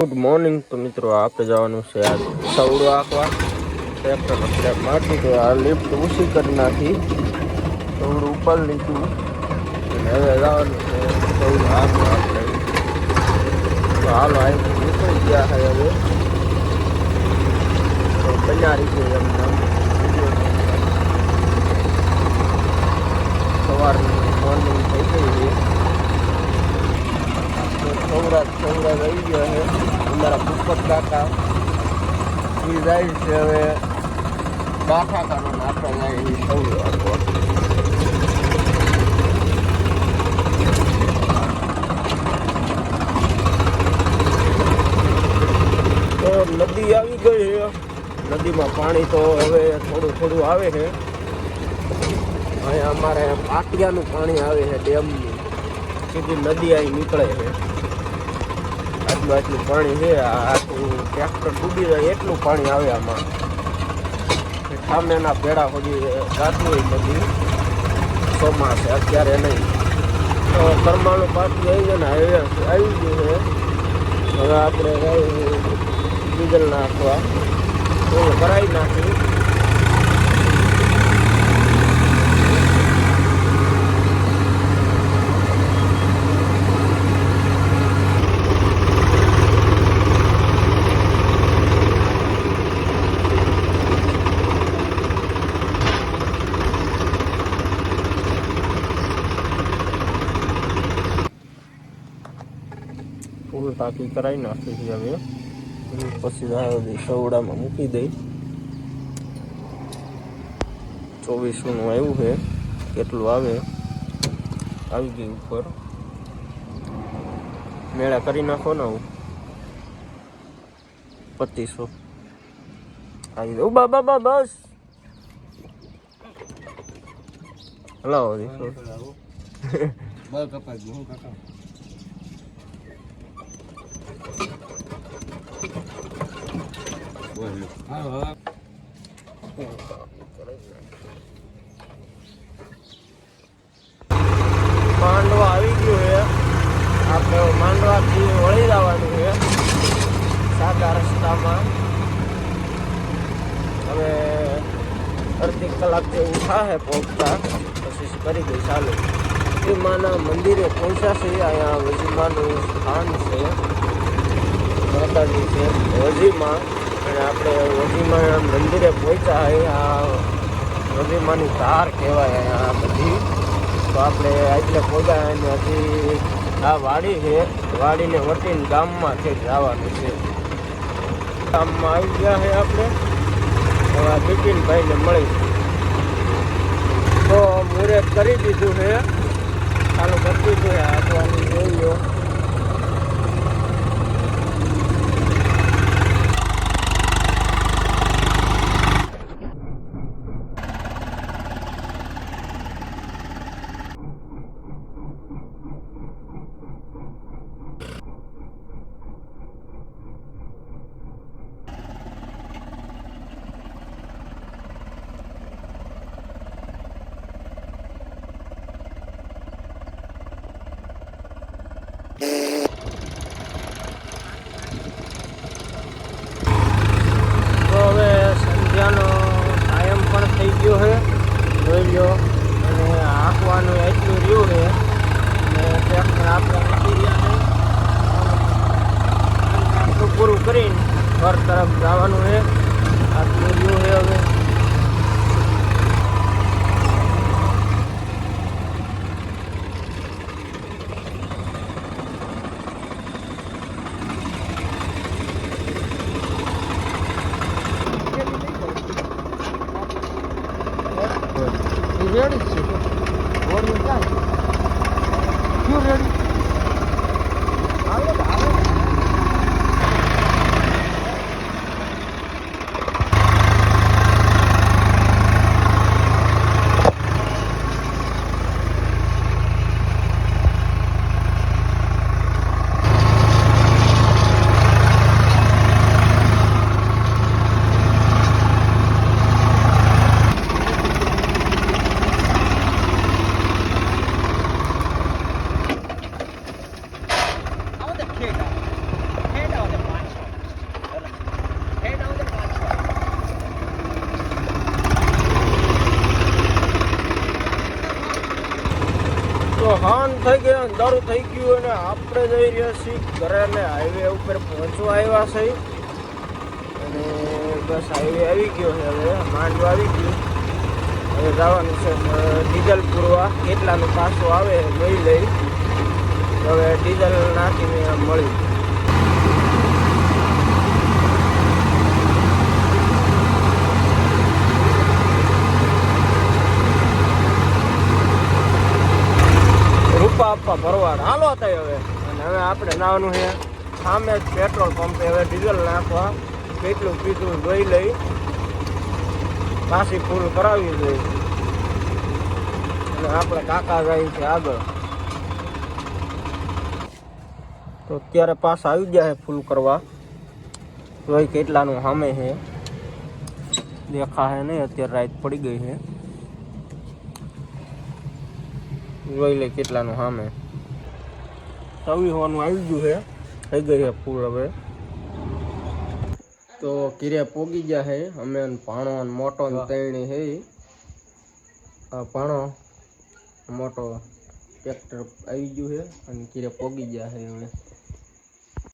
Good morning. તો મિત્રો આપણે જવાનું છે આ સવડો આંકવા ટ્રેક્ટર ટ્રેક મારતી તો આ લિફ્ટ ઓછી કરી નાખી, સવડું ઉપર લીધું અને હવે જવાનું છે સવડું આંકવા. આપણે તો હાલો આવી નીકળી ગયા છે હવે તો બન્યા રીતે એમને સવારની મોર્નિંગ થઈ ગઈ છે. સૌરાજ આવી ગયા છે અમારા પુષ્પક કાકા, એ જાય છે હવે બાઠા કાઢવાના, આપણે જાય એ સૌરો આપવા. તો નદી આવી ગઈ છે, નદીમાં પાણી તો હવે થોડું થોડું આવે છે. અહીંયા અમારે પાટિયાનું પાણી આવે છે, ડેમનું સીધી નદી અહીં નીકળે છે. આટલું પાણી છે, આખું ટ્રેક્ટર ડૂબી જાય એટલું પાણી આવે આમાં. સામેના ભેડા સુધી ગાતું હોય નદી ચોમાસે, અત્યારે નહીં. તો કરમાળું પાટી આવી જાય ને હવે આવી ગયું છે. હવે આપણે ડીઝલ નાખવા તો કરાવી નાખી. ફૂલ ટાંકી કરાવી નાખી છે હવે, પછી સવડામાં મૂકી દઈ. 2400 આવ્યું છે, કેટલું આવે આવી ગયું ઉપર. મેળા કરી નાખો ને 2500 આવી દઉં. બાબા બસ હલાવો માંડવા આવી ગયું છે. આપણે માંડવાથી વળી જવાનું છે સાદા રસ્તામાં. હવે અડધી કલાક જેવું થાય પહોંચતા, પછી કરી દઈ ચાલુ. વજીમાના મંદિરે પહોંચ્યા છે. અહીંયા વજીમાનું સ્થાન છે, માતાજી છે વજીમાં, અને આપણે વજીમાના મંદિરે પહોંચ્યા. આ વજીમાની ધાર કહેવાય અહીંયા બધી. તો આપણે એટલે પહોંચ્યા અને હજી આ વાડી છે, વાડીને વટીને ગામમાં છે જવાનું છે. ગામમાં આવી ગયા છે આપણે. હવે બિપિનભાઈને મળી તો મુહૂર્ત કરી દીધું છે, ચાલુ કરી દીધું છે હાથવાની જોઈ. તો હવે સંધ્યાનો ટાઈમ પણ થઈ ગયો છે, જોઈ લો. અને આંકવાનું એટલું રહ્યું છે અને ટ્રેક્ટર આપણે મૂકી રહ્યા છે. આટલું પૂરું કરીને ઘર તરફ જવાનું છે. આટલું રહ્યું છે હવે. રેડી છે ઓરનું કાંઈ ક્યું રેડી આવે થઈ ગયા, અંધારું થઈ ગયું અને આપણે જઈ રહ્યા છીએ ઘરે અને હાઈવે ઉપર પહોંચવા આવ્યા છે. અને બસ હાઈવે આવી ગયો છે, હવે માંડવા આવી ગયું. હવે જવાનું છે ડીઝલ પૂરવા. કેટલાનું પાછું આવે લઈ લઈ. હવે ડીઝલ નાખીને મળી. રૂપા આપવા ભરવાડ હાલો થાય હવે. અને હવે આપણે નાવાનું છે સામે જ પેટ્રોલ પંપે. હવે ડીઝલ નાખવા કેટલું પીધું જોઈ લઈ, પાછી ફૂલ કરાવી દઈ. અને આપણે કાકા જાય છે આગળ. તો અત્યારે પાછા આવી ગયા છે ફૂલ કરવા. જોઈ કેટલાનું સામે છે, દેખા છે નહીં. અત્યારે રાત પડી ગઈ છે, જોઈ લે કેટલાનું સામે. 26 હોવાનું આવી ગયું છે, થઈ ગઈ છે ફૂલ. હવે તો કિરે પોગી ગયા છે અમે. ભાણો મોટો તૈણી છે. આ ભાણો મોટો ટ્રેક્ટર આવી ગયું છે અને કિરે પોગી ગયા છે હવે.